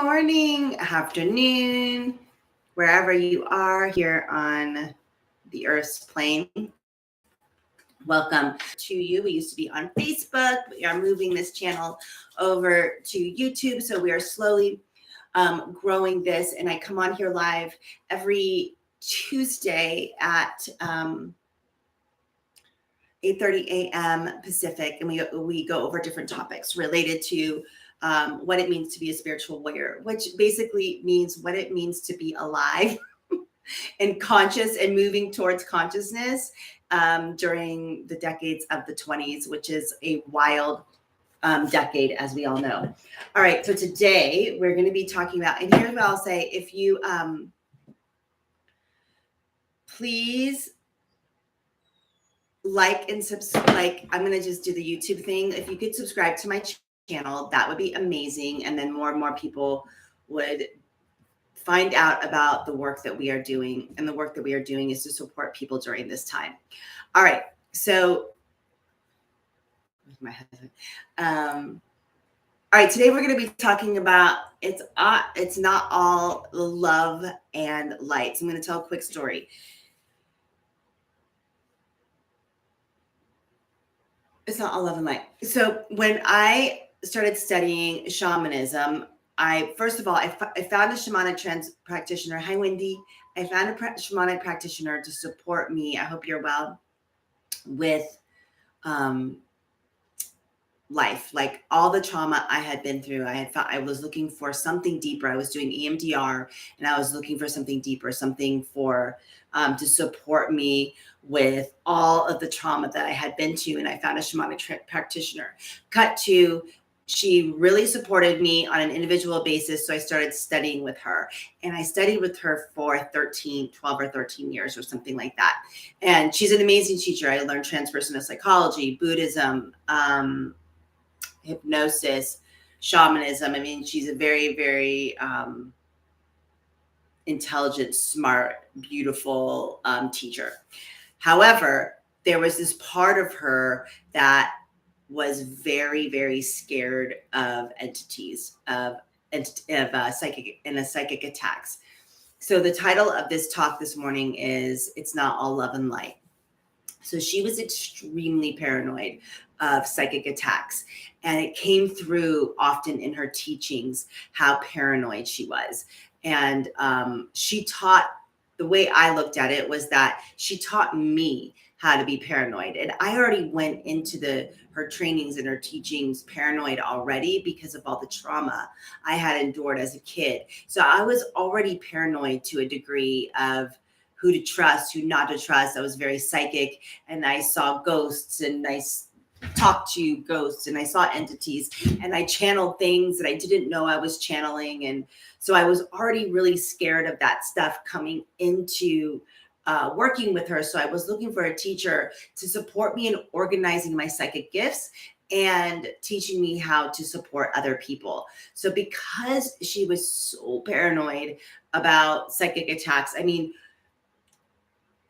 morning, afternoon, wherever you are here on the Earth's plane. Welcome to you. We used to be on Facebook, but we are moving this channel over to YouTube. So we are slowly growing this. And I come on here live every Tuesday at 8:30 a.m. Pacific, and we go over different topics related to what it means to be a spiritual warrior, which basically means what it means to be alive and conscious and moving towards consciousness during the decades of the 20s, which is a wild decade, as we all know. All right, so today we're going to be talking about, and here's what I'll say: if you please like and subscribe, I'm going to just do the YouTube thing. If you could subscribe to my channel, that would be amazing. And then more and more people would find out about the work that we are doing. And the work that we are doing is to support people during this time. All right. So my husband. All right. Today we're going to be talking about it's not all love and light. So I'm going to tell a quick story. It's not all love and light. So when I started studying shamanism, I found a shamanic practitioner. Hi, Wendy. I found a shamanic practitioner to support me. I hope you're well with life, like all the trauma I had been through. I was looking for something deeper. I was doing EMDR, and I was looking for something deeper, something for to support me with all of the trauma that I had been to. And I found a shamanic practitioner. She really supported me on an individual basis. So I started studying with her, and I studied with her for 12 or 13 years or something like that. And she's an amazing teacher. I learned transpersonal psychology, Buddhism, hypnosis, shamanism. I mean, she's a very, very intelligent, smart, beautiful teacher. However, there was this part of her that was very, very scared of entities, of psychic attacks. So the title of this talk this morning is "It's Not All Love and Light." So she was extremely paranoid of psychic attacks, and it came through often in her teachings how paranoid she was. And she taught, the way I looked at it was that she taught me how to be paranoid. And I already went into her trainings and her teachings paranoid already because of all the trauma I had endured as a kid. So I was already paranoid to a degree of who to trust, who not to trust. I was very psychic, and I saw ghosts, and I talked to ghosts, and I saw entities, and I channeled things that I didn't know I was channeling. And so I was already really scared of that stuff coming into working with her. So I was looking for a teacher to support me in organizing my psychic gifts and teaching me how to support other people. So because she was so paranoid about psychic attacks, I mean,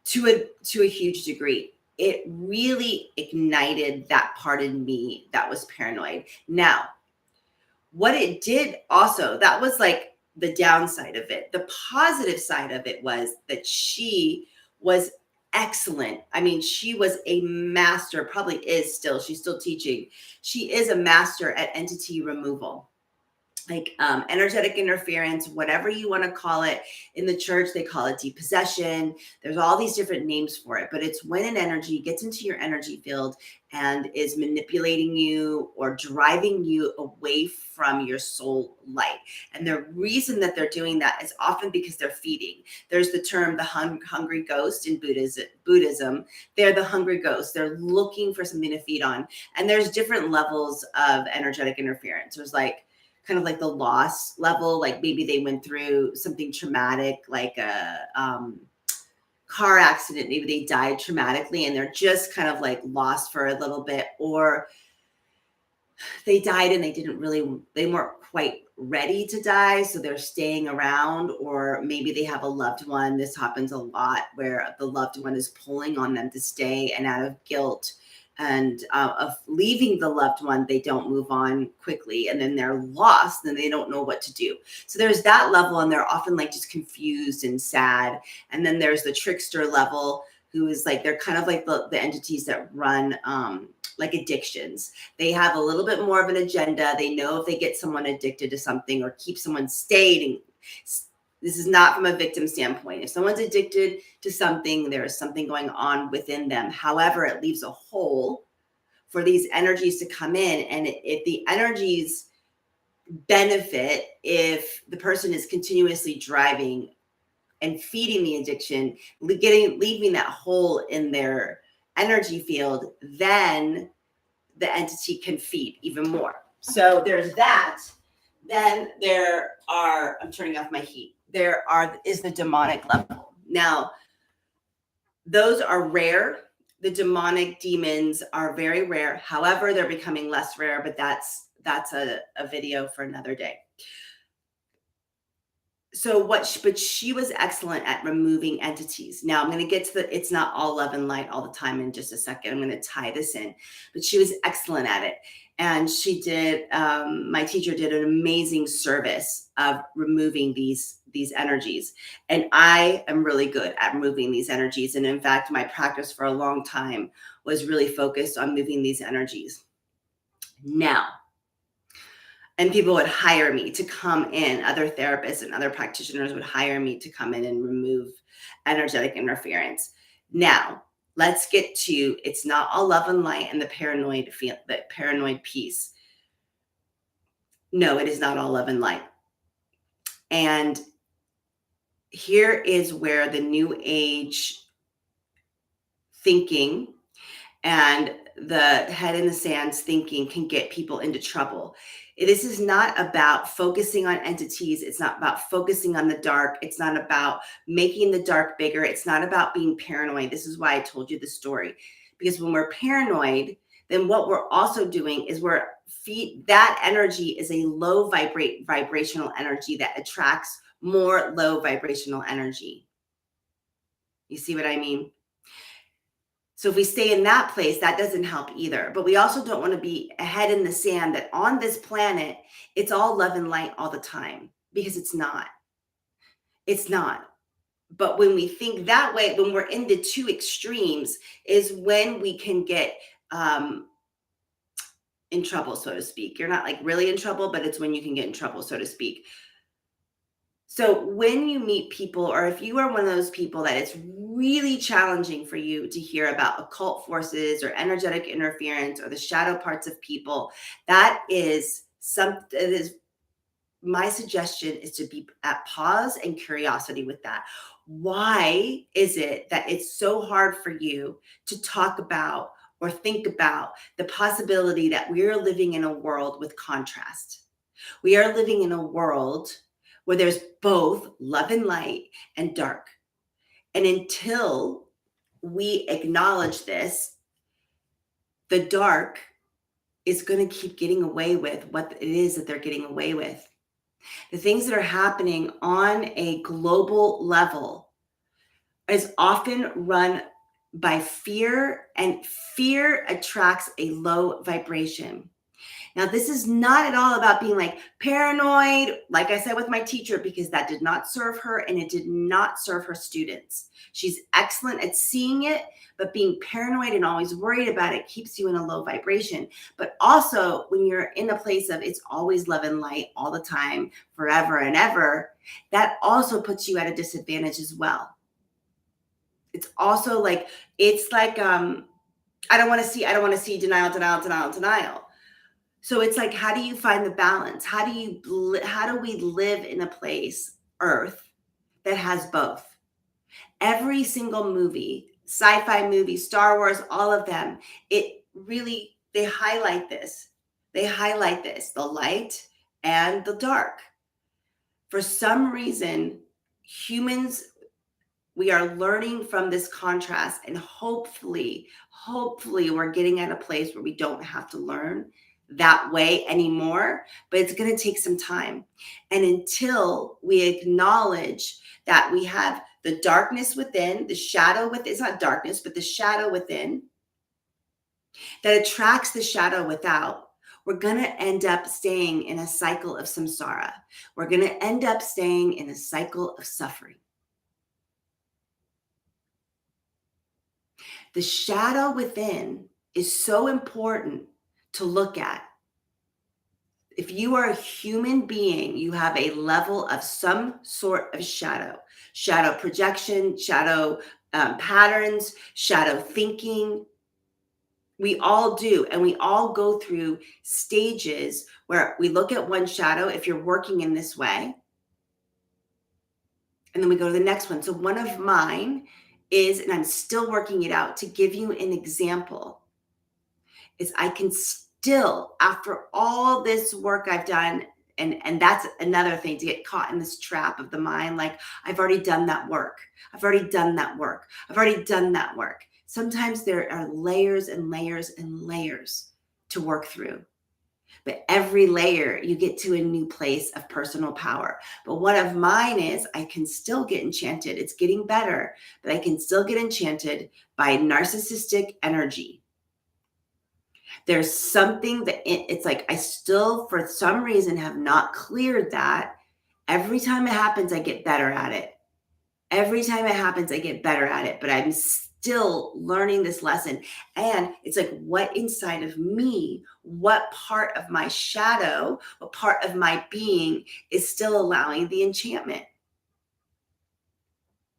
to a huge degree, it really ignited that part in me that was paranoid. Now, what it did also, that was like the downside of it. The positive side of it was that she was excellent. I mean, she was a master, probably is still, she's still teaching. She is a master at entity removal. Like energetic interference, whatever you want to call it. In the church, they call it depossession. There's all these different names for it, but it's when an energy gets into your energy field and is manipulating you or driving you away from your soul light. And the reason that they're doing that is often because they're feeding. There's the term, the hungry ghost in Buddhism. They're the hungry ghost. They're looking for something to feed on. And there's different levels of energetic interference. There's like, kind of like the loss level, like maybe they went through something traumatic, like a car accident, maybe they died traumatically and they're just kind of like lost for a little bit, or they died and they weren't quite ready to die, so they're staying around, or maybe they have a loved one. This happens a lot where the loved one is pulling on them to stay, and out of guilt and of leaving the loved one, they don't move on quickly, and then they're lost and they don't know what to do. So there's that level, and they're often like just confused and sad. And then there's the trickster level, who is like, they're kind of like the entities that run like addictions. They have a little bit more of an agenda. They know if they get someone addicted to something or keep someone staying. This is not from a victim standpoint. If someone's addicted to something, there is something going on within them. However, it leaves a hole for these energies to come in. And if the energies benefit, if the person is continuously driving and feeding the addiction, leaving that hole in their energy field, then the entity can feed even more. So there's that. Then there are, I'm turning off my heat. Is the demonic level. Now, those are rare. The demonic demons are very rare. However, they're becoming less rare, but that's a video for another day. So but she was excellent at removing entities. Now I'm going to get to it's not all love and light all the time in just a second. I'm going to tie this in, but she was excellent at it. And she did, my teacher did an amazing service of removing these energies. And I am really good at removing these energies. And in fact, my practice for a long time was really focused on moving these energies. Now, and people would hire me to come in, other therapists and other practitioners would hire me to come in and remove energetic interference. Now, let's get to, it's not all love and light and the paranoid piece. No, it is not all love and light. And here is where the new age thinking and the head in the sands thinking can get people into trouble. This is not about focusing on entities. It's not about focusing on the dark. It's not about making the dark bigger. It's not about being paranoid. This is why I told you the story. Because when we're paranoid, then what we're also doing is that energy is a low vibrational energy that attracts more low vibrational energy. You see what I mean? So if we stay in that place, that doesn't help either. But we also don't want to be a head in the sand that on this planet, it's all love and light all the time, because it's not. It's not. But when we think that way, when we're in the two extremes, is when we can get in trouble, so to speak. You're not like really in trouble, but it's when you can get in trouble, so to speak. So when you meet people, or if you are one of those people that it's really challenging for you to hear about occult forces or energetic interference or the shadow parts of people, that is my suggestion is to be at pause and curiosity with that. Why is it that it's so hard for you to talk about or think about the possibility that we are living in a world with contrast? We are living in a world where there's both love and light and dark. And until we acknowledge this, the dark is going to keep getting away with what it is that they're getting away with. The things that are happening on a global level is often run by fear, and fear attracts a low vibration. Now, this is not at all about being like paranoid, like I said with my teacher, because that did not serve her and it did not serve her students. She's excellent at seeing it, but being paranoid and always worried about it keeps you in a low vibration. But also when you're in a place of it's always love and light all the time, forever and ever, that also puts you at a disadvantage as well. It's also like, it's like, I don't want to see denial. So it's like, how do you find the balance? How do we live in a place, Earth, that has both? Every single movie, sci-fi movie, Star Wars, all of them, they highlight this. They highlight this, the light and the dark. For some reason, humans, we are learning from this contrast, and hopefully we're getting at a place where we don't have to learn that way anymore, but it's going to take some time. And until we acknowledge that we have the darkness within, the shadow within, it's not darkness, but the shadow within, that attracts the shadow without, we're going to end up staying in a cycle of samsara. We're going to end up staying in a cycle of suffering. The shadow within is so important to look at. If you are a human being, you have a level of some sort of shadow projection, shadow patterns, shadow thinking. We all do. And we all go through stages where we look at one shadow, if you're working in this way, and then we go to the next one. So one of mine is, and I'm still working it out, to give you an example, is I can still, after all this work I've done, and that's another thing, to get caught in this trap of the mind, like, I've already done that work. I've already done that work. I've already done that work. Sometimes there are layers and layers and layers to work through. But every layer, you get to a new place of personal power. But one of mine is, I can still get enchanted. It's getting better, but I can still get enchanted by narcissistic energy. There's something that it's like, I still, for some reason, have not cleared that. Every time it happens, I get better at it. Every time it happens, I get better at it, but I'm still learning this lesson. And it's like, what inside of me, what part of my shadow, what part of my being is still allowing the enchantment?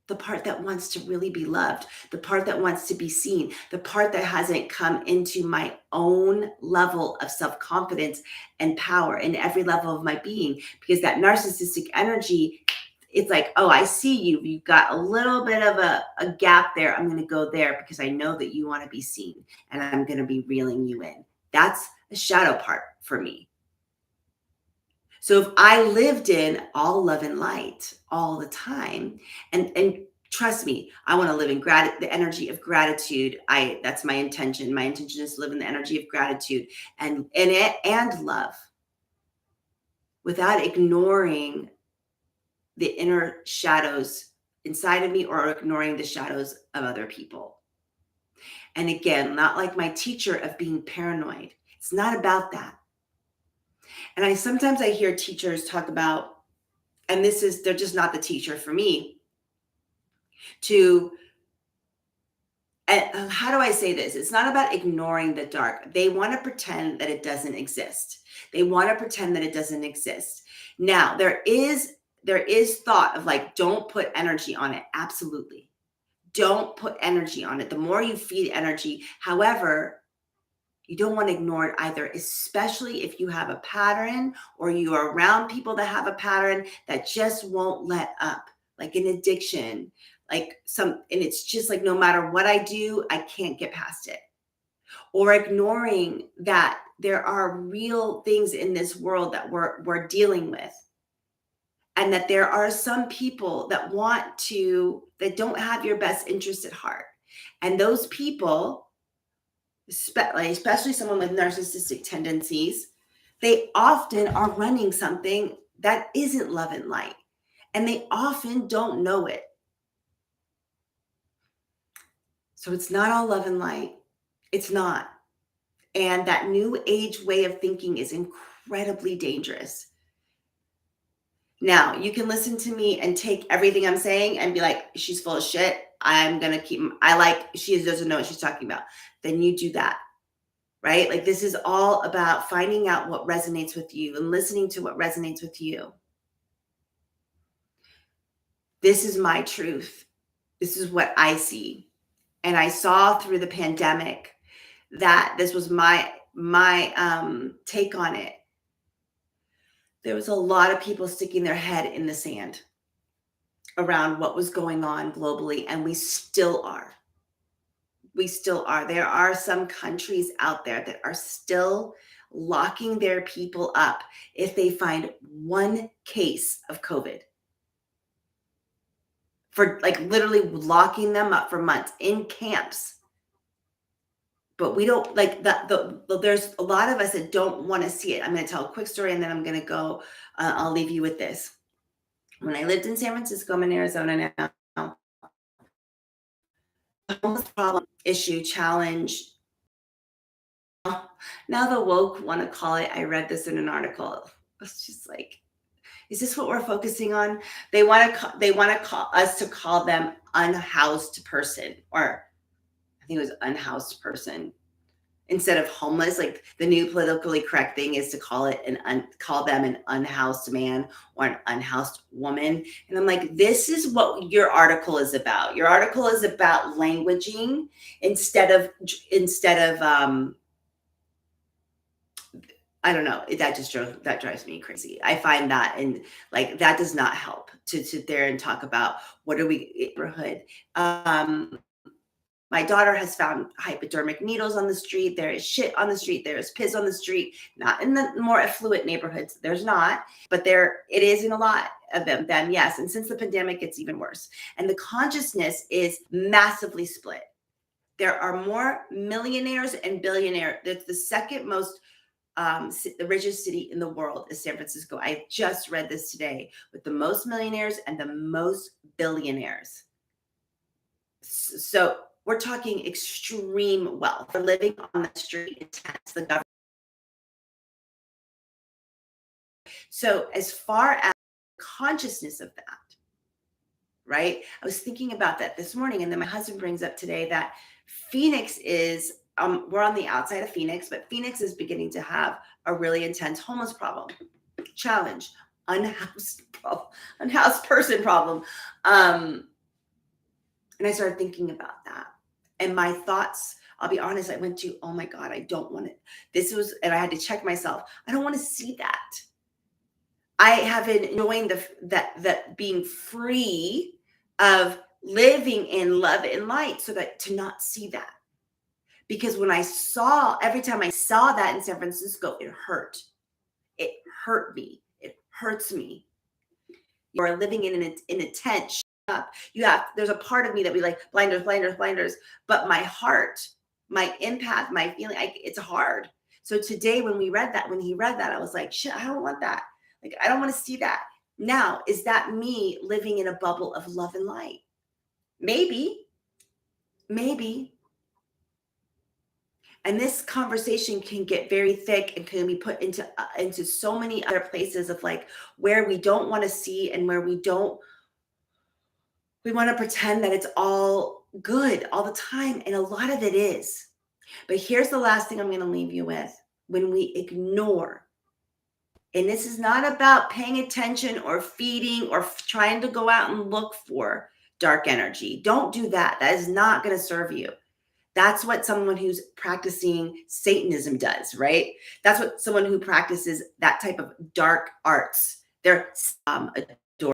The part that wants to really be loved, the part that wants to be seen, the part that hasn't come into my own level of self-confidence and power in every level of my being. Because that narcissistic energy, it's like, oh, I see you. You've got a little bit of a gap there. I'm going to go there because I know that you want to be seen, and I'm going to be reeling you in. That's a shadow part for me. So if I lived in all love and light all the time, and trust me, I want to live in the energy of gratitude. That's my intention. My intention is to live in the energy of gratitude and love, without ignoring the inner shadows inside of me or ignoring the shadows of other people. And again, not like my teacher of being paranoid. It's not about that. And sometimes I hear teachers talk about, and they're just not the teacher for me, to, how do I say this? It's not about ignoring the dark. They want to pretend that it doesn't exist. They want to pretend that it doesn't exist. Now, there is thought of like, don't put energy on it. Absolutely. Don't put energy on it. The more you feed energy, however, you don't want to ignore it either, especially if you have a pattern or you are around people that have a pattern that just won't let up, like an addiction, and it's just like, no matter what I do, I can't get past it. Or ignoring that there are real things in this world that we're dealing with. And that there are some people that don't have your best interest at heart. And those people, especially someone with narcissistic tendencies, they often are running something that isn't love and light. And they often don't know it. So it's not all love and light. It's not. And that new age way of thinking is incredibly dangerous. Now, you can listen to me and take everything I'm saying and be like, she's full of shit. She doesn't know what she's talking about. Then you do that, right? Like, this is all about finding out what resonates with you and listening to what resonates with you. This is my truth. This is what I see. And I saw through the pandemic that this was my take on it. There was a lot of people sticking their head in the sand around what was going on globally, and we still are. We still are. There are some countries out there that are still locking their people up if they find one case of COVID. For like literally locking them up for months in camps. But we don't like that. There's a lot of us that don't want to see it. I'm going to tell a quick story and then I'm going to go. I'll leave you with this. When I lived in San Francisco, I'm in Arizona now. The homeless problem issue challenge now the woke want to call it, I read this in an article. It's just like, is this what we're focusing on? They want to call us to call them unhoused person, or I think it was unhoused person instead of homeless. Like the new politically correct thing is to call it call them an unhoused man or an unhoused woman. And I'm like, this is what your article is about. Your article is about languaging instead of I don't know. That drives me crazy. I find that, and like that does not help to sit there and talk about what are we neighborhood. My daughter has found hypodermic needles on the street. There is shit on the street. There is piss on the street. Not in the more affluent neighborhoods. There's not, but there it is in a lot of them. Yes, and since the pandemic, it's even worse. And the consciousness is massively split. There are more millionaires and billionaires. That's the second most the richest city in the world is San Francisco. I just read this today, with the most millionaires and the most billionaires. So we're talking extreme wealth. They're living on the street, intense, the government. So as far as consciousness of that, right? I was thinking about that this morning, and then my husband brings up today that Phoenix is we're on the outside of Phoenix, but Phoenix is beginning to have a really intense homeless problem, challenge, unhoused person problem. And I started thinking about that. And my thoughts, I'll be honest, I went to, oh my God, I don't want it. And I had to check myself. I don't want to see that. I have been enjoying that being free of living in love and light, so that to not see that. Because every time I saw that in San Francisco, it hurt. It hurt me. It hurts me. You're living in a tent. Shut up. There's a part of me that we like blinders. But my heart, my empath, my feeling, it's hard. So today when he read that, I was like, shit, I don't want that. Like, I don't want to see that. Now, is that me living in a bubble of love and light? Maybe. And this conversation can get very thick and can be put into so many other places of like where we don't want to see, and where we want to pretend that it's all good all the time. And a lot of it is. But here's the last thing I'm going to leave you with. When we ignore, and this is not about paying attention or feeding or trying to go out and look for dark energy. Don't do that. That is not going to serve you. That's what someone who's practicing Satanism does, right? That's what someone who practices that type of dark arts. They're